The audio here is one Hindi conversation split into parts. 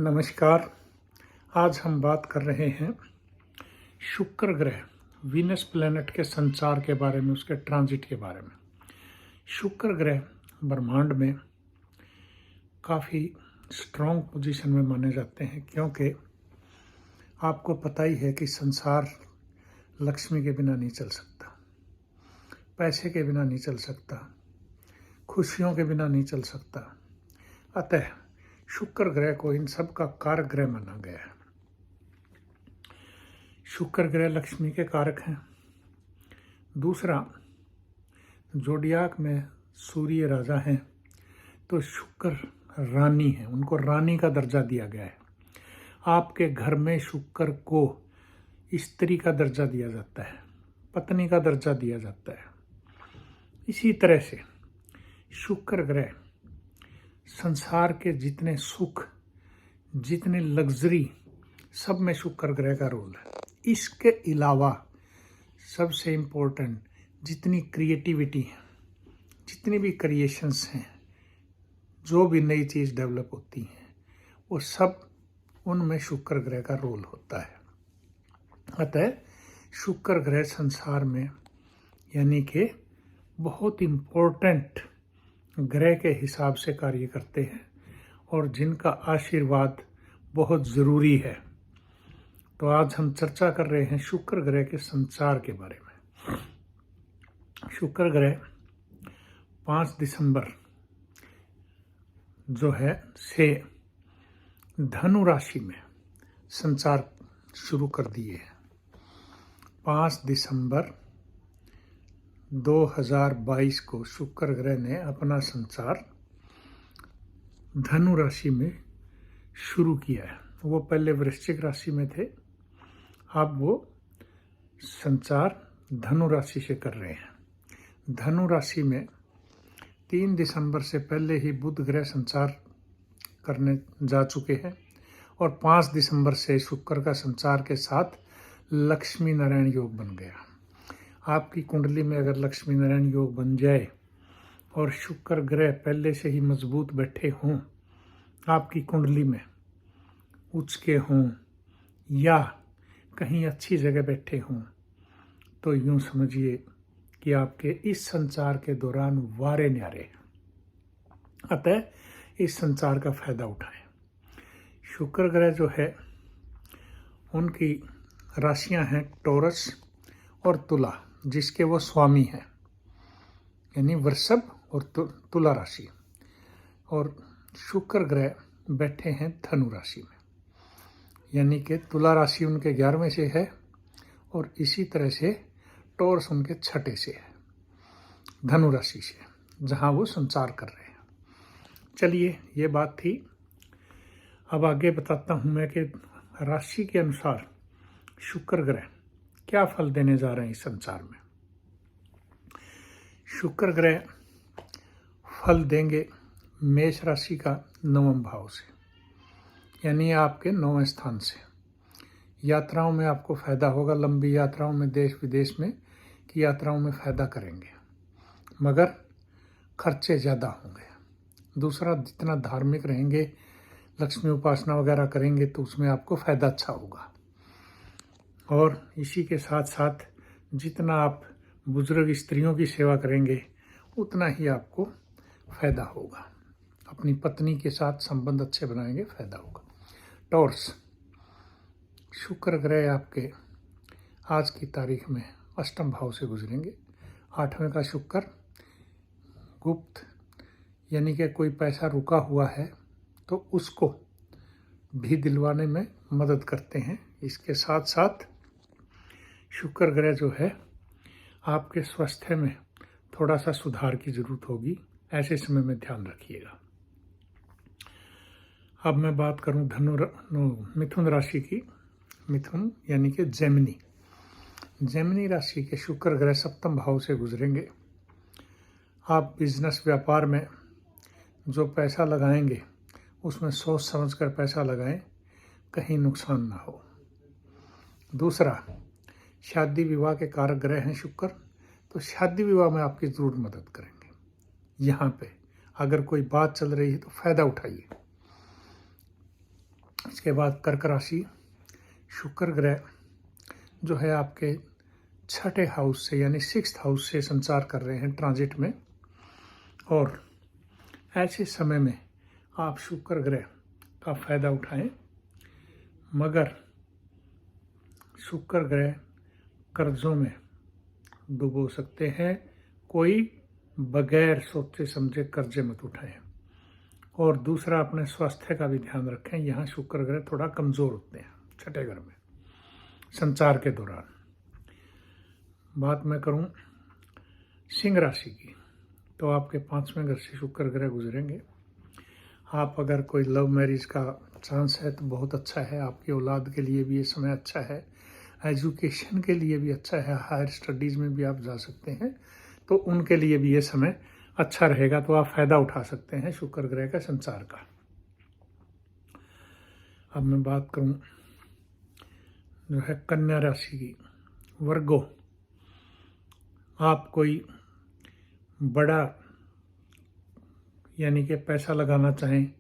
नमस्कार। आज हम बात कर रहे हैं शुक्र ग्रह वीनस प्लैनेट के संचार के बारे में, उसके ट्रांजिट के बारे में। शुक्र ग्रह ब्रह्मांड में काफ़ी स्ट्रॉन्ग पोजीशन में माने जाते हैं, क्योंकि आपको पता ही है कि संसार लक्ष्मी के बिना नहीं चल सकता, पैसे के बिना नहीं चल सकता, खुशियों के बिना नहीं चल सकता। अतः शुक्र ग्रह को इन सब का कारक ग्रह माना गया है। शुक्र ग्रह लक्ष्मी के कारक हैं। दूसरा, जोडियाक में सूर्य राजा हैं, तो शुक्र रानी है, उनको रानी का दर्जा दिया गया है। आपके घर में शुक्र को स्त्री का दर्जा दिया जाता है, पत्नी का दर्जा दिया जाता है। इसी तरह से शुक्र ग्रह संसार के जितने सुख, जितने लग्जरी, सब में शुक्र ग्रह का रोल है। इसके अलावा सबसे इम्पोर्टेंट, जितनी क्रिएटिविटी है, जितनी भी क्रिएशंस हैं, जो भी नई चीज़ डेवलप होती हैं, वो सब उनमें शुक्र ग्रह का रोल होता है। अतः शुक्र ग्रह संसार में यानी कि बहुत इम्पोर्टेंट ग्रह के हिसाब से कार्य करते हैं और जिनका आशीर्वाद बहुत ज़रूरी है। तो आज हम चर्चा कर रहे हैं शुक्र ग्रह के संचार के बारे में। शुक्र ग्रह 5 दिसंबर जो है से धनु राशि में संचार शुरू कर दिए हैं। 5 दिसंबर 2022 को शुक्र ग्रह ने अपना संचार धनु राशि में शुरू किया है। वो पहले वृश्चिक राशि में थे, अब वो संचार धनु राशि से कर रहे हैं। धनु राशि में 3 दिसंबर से पहले ही बुध ग्रह संचार करने जा चुके हैं और 5 दिसंबर से शुक्र का संचार के साथ लक्ष्मी नारायण योग बन गया। आपकी कुंडली में अगर लक्ष्मी नारायण योग बन जाए और शुक्र ग्रह पहले से ही मजबूत बैठे हों, आपकी कुंडली में उच्च के हों या कहीं अच्छी जगह बैठे हों, तो यूँ समझिए कि आपके इस संचार के दौरान वारे न्यारे। अतः इस संचार का फायदा उठाएं। शुक्र ग्रह जो है, उनकी राशियां हैं टॉरस और तुला, जिसके वो स्वामी हैं, यानी वृषभ और तुला राशि। और शुक्र ग्रह बैठे हैं धनु राशि में, यानी कि तुला राशि उनके 11वें से है और इसी तरह से टॉरस उनके 6ठे से है, धनु राशि से, जहां वो संचार कर रहे हैं। चलिए, ये बात थी। अब आगे बताता हूं मैं कि राशि के अनुसार शुक्र ग्रह क्या फल देने जा रहे हैं इस संसार में। शुक्र ग्रह फल देंगे मेष राशि का 9वें भाव से, यानी आपके 9वें स्थान से। यात्राओं में आपको फायदा होगा, लंबी यात्राओं में, देश विदेश में की यात्राओं में फायदा करेंगे, मगर खर्चे ज़्यादा होंगे। दूसरा, जितना धार्मिक रहेंगे, लक्ष्मी उपासना वगैरह करेंगे, तो उसमें आपको फायदा अच्छा होगा। और इसी के साथ साथ जितना आप बुजुर्ग स्त्रियों की सेवा करेंगे, उतना ही आपको फायदा होगा। अपनी पत्नी के साथ संबंध अच्छे बनाएंगे, फायदा होगा। टॉरस, शुक्र ग्रह आपके आज की तारीख में 8वें भाव से गुजरेंगे। 8वें का शुक्र गुप्त, यानी कि कोई पैसा रुका हुआ है तो उसको भी दिलवाने में मदद करते हैं। इसके साथ साथ शुक्र ग्रह जो है, आपके स्वास्थ्य में थोड़ा सा सुधार की जरूरत होगी, ऐसे समय में ध्यान रखिएगा। अब मैं बात करूं मिथुन राशि की। मिथुन यानी कि जेमिनी राशि के शुक्र ग्रह 7वें भाव से गुजरेंगे। आप बिजनेस व्यापार में जो पैसा लगाएंगे, उसमें सोच समझ कर पैसा लगाएं, कहीं नुकसान ना हो। दूसरा, शादी विवाह के कारक ग्रह हैं शुक्र, तो शादी विवाह में आपकी ज़रूर मदद करेंगे। यहाँ पे अगर कोई बात चल रही है तो फायदा उठाइए। इसके बाद कर्क राशि, शुक्र ग्रह जो है आपके छठे हाउस से यानी 6th हाउस से संचार कर रहे हैं ट्रांजिट में, और ऐसे समय में आप शुक्र ग्रह का फायदा उठाएं, मगर शुक्र ग्रह कर्जों में डुबो सकते हैं। कोई बगैर सोचे समझे कर्जे मत उठाएं। और दूसरा, अपने स्वास्थ्य का भी ध्यान रखें। यहाँ शुक्र ग्रह थोड़ा कमज़ोर होते हैं छठे घर में संचार के दौरान। बात मैं करूं सिंह राशि की, तो आपके 5वें घर से शुक्र ग्रह गुजरेंगे। आप अगर कोई लव मैरिज का चांस है तो बहुत अच्छा है, आपकी औलाद के लिए भी ये समय अच्छा है, एजुकेशन के लिए भी अच्छा है, हायर स्टडीज़ में भी आप जा सकते हैं, तो उनके लिए भी ये समय अच्छा रहेगा, तो आप फ़ायदा उठा सकते हैं शुक्र ग्रह का संचार का। अब मैं बात करूं जो है कन्या राशि की, वर्गो, आप कोई बड़ा यानी कि पैसा लगाना चाहें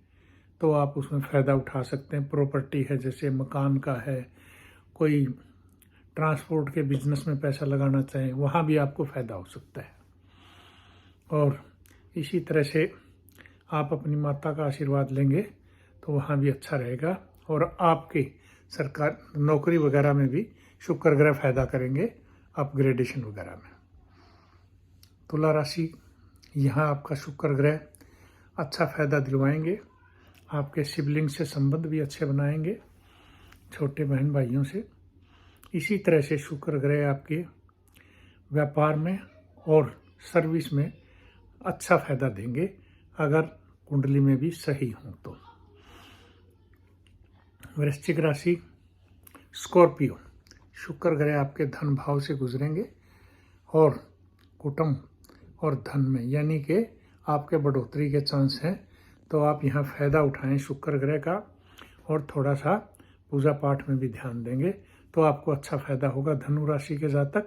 तो आप उसमें फ़ायदा उठा सकते हैं। प्रॉपर्टी है, जैसे मकान का है, कोई ट्रांसपोर्ट के बिजनेस में पैसा लगाना चाहें, वहाँ भी आपको फ़ायदा हो सकता है। और इसी तरह से आप अपनी माता का आशीर्वाद लेंगे तो वहाँ भी अच्छा रहेगा। और आपके सरकार नौकरी वगैरह में भी शुक्र ग्रह फायदा करेंगे, अपग्रेडेशन वगैरह में। तुला राशि, यहाँ आपका शुक्र ग्रह अच्छा फायदा दिलवाएंगे, आपके सिबलिंग से संबंध भी अच्छे बनाएंगे, छोटे बहन भाइयों से। इसी तरह से शुक्र ग्रह आपके व्यापार में और सर्विस में अच्छा फायदा देंगे, अगर कुंडली में भी सही हों तो। वृश्चिक राशि, स्कॉर्पियो, शुक्र ग्रह आपके धन भाव से गुजरेंगे और कुटुंब और धन में यानी कि आपके बढ़ोतरी के चांस हैं, तो आप यहाँ फ़ायदा उठाएं शुक्र ग्रह का, और थोड़ा सा पूजा पाठ में भी ध्यान देंगे तो आपको अच्छा फ़ायदा होगा। धनु राशि के जातक,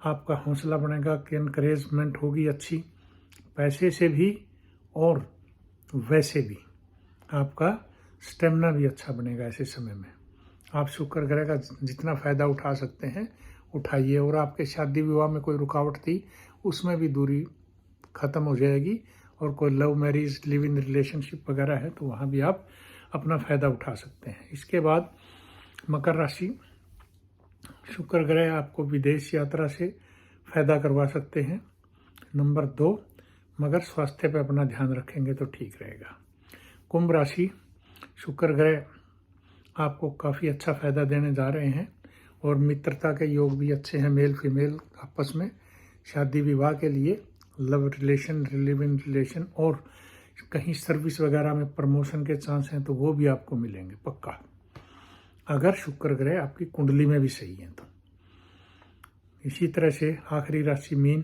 आपका हौसला बढ़ेगा, एनकरेजमेंट होगी अच्छी, पैसे से भी और वैसे भी आपका स्टेमिना भी अच्छा बनेगा। ऐसे समय में आप शुक्र ग्रह का जितना फ़ायदा उठा सकते हैं उठाइए, और आपके शादी विवाह में कोई रुकावट थी उसमें भी दूरी ख़त्म हो जाएगी, और कोई love marriage, live in relationship वगैरह है तो वहाँ भी आप अपना फ़ायदा उठा सकते हैं। इसके बाद मकर राशि, शुक्र ग्रह आपको विदेश यात्रा से फ़ायदा करवा सकते हैं। नंबर 2, मगर स्वास्थ्य पे अपना ध्यान रखेंगे तो ठीक रहेगा। कुंभ राशि, शुक्र ग्रह आपको काफ़ी अच्छा फ़ायदा देने जा रहे हैं, और मित्रता के योग भी अच्छे हैं, मेल फीमेल आपस में, शादी विवाह के लिए, love relation, live in relation, और कहीं सर्विस वगैरह में प्रमोशन के चांस हैं तो वो भी आपको मिलेंगे पक्का, अगर शुक्र ग्रह आपकी कुंडली में भी सही है तो। इसी तरह से आखिरी राशि मीन,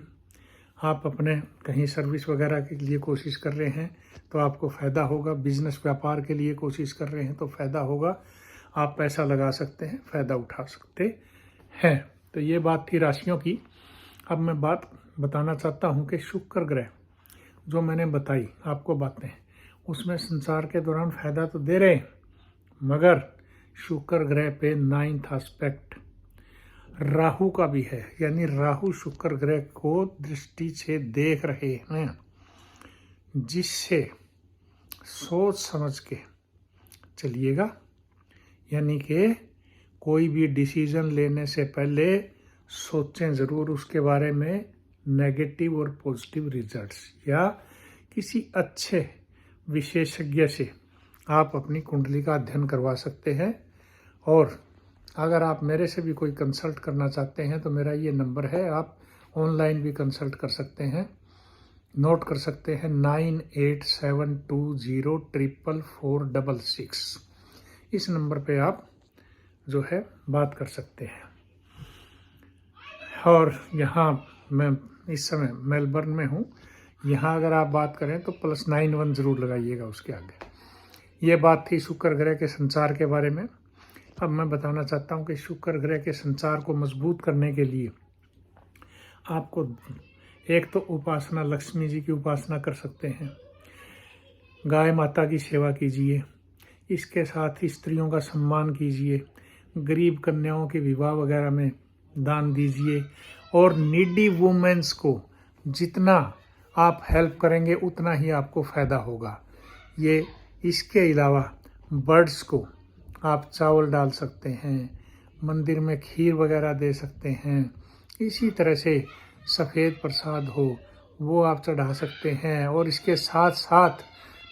आप अपने कहीं सर्विस वगैरह के लिए कोशिश कर रहे हैं तो आपको फ़ायदा होगा, बिजनेस व्यापार के लिए कोशिश कर रहे हैं तो फ़ायदा होगा, आप पैसा लगा सकते हैं, फ़ायदा उठा सकते हैं। तो ये बात थी राशियों की। अब मैं बात बताना चाहता हूँ कि शुक्र ग्रह जो मैंने बताई आपको बातें, उसमें संसार के दौरान फ़ायदा तो दे रहे हैं, मगर शुक्र ग्रह पे 9th एस्पेक्ट राहु का भी है, यानी राहु शुक्र ग्रह को दृष्टि से देख रहे हैं, जिससे सोच समझ के चलिएगा। यानी कि कोई भी डिसीजन लेने से पहले सोचें ज़रूर उसके बारे में, नेगेटिव और पॉजिटिव रिजल्ट्स, या किसी अच्छे विशेषज्ञ से आप अपनी कुंडली का अध्ययन करवा सकते हैं। और अगर आप मेरे से भी कोई कंसल्ट करना चाहते हैं तो मेरा ये नंबर है, आप ऑनलाइन भी कंसल्ट कर सकते हैं, नोट कर सकते हैं 9872044466। इस नंबर पे आप जो है बात कर सकते हैं। और यहाँ मैं इस समय मेलबर्न में हूँ, यहाँ अगर आप बात करें तो +91 ज़रूर लगाइएगा उसके आगे। ये बात थी शुक्र ग्रह के संचार के बारे में। अब मैं बताना चाहता हूँ कि शुक्र ग्रह के संचार को मजबूत करने के लिए आपको एक तो उपासना, लक्ष्मी जी की उपासना कर सकते हैं, गाय माता की सेवा कीजिए। इसके साथ ही स्त्रियों का सम्मान कीजिए, गरीब कन्याओं के विवाह वगैरह में दान दीजिए, और नीडी वुमेन्स को जितना आप हेल्प करेंगे उतना ही आपको फ़ायदा होगा। ये इसके अलावा बर्ड्स को आप चावल डाल सकते हैं, मंदिर में खीर वगैरह दे सकते हैं। इसी तरह से सफ़ेद प्रसाद हो वो आप चढ़ा सकते हैं। और इसके साथ साथ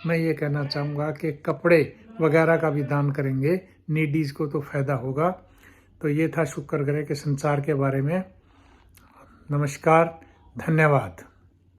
मैं ये कहना चाहूँगा कि कपड़े वगैरह का भी दान करेंगे नीडीज़ को तो फ़ायदा होगा। तो ये था शुक्र ग्रह के संचार के बारे में। नमस्कार, धन्यवाद।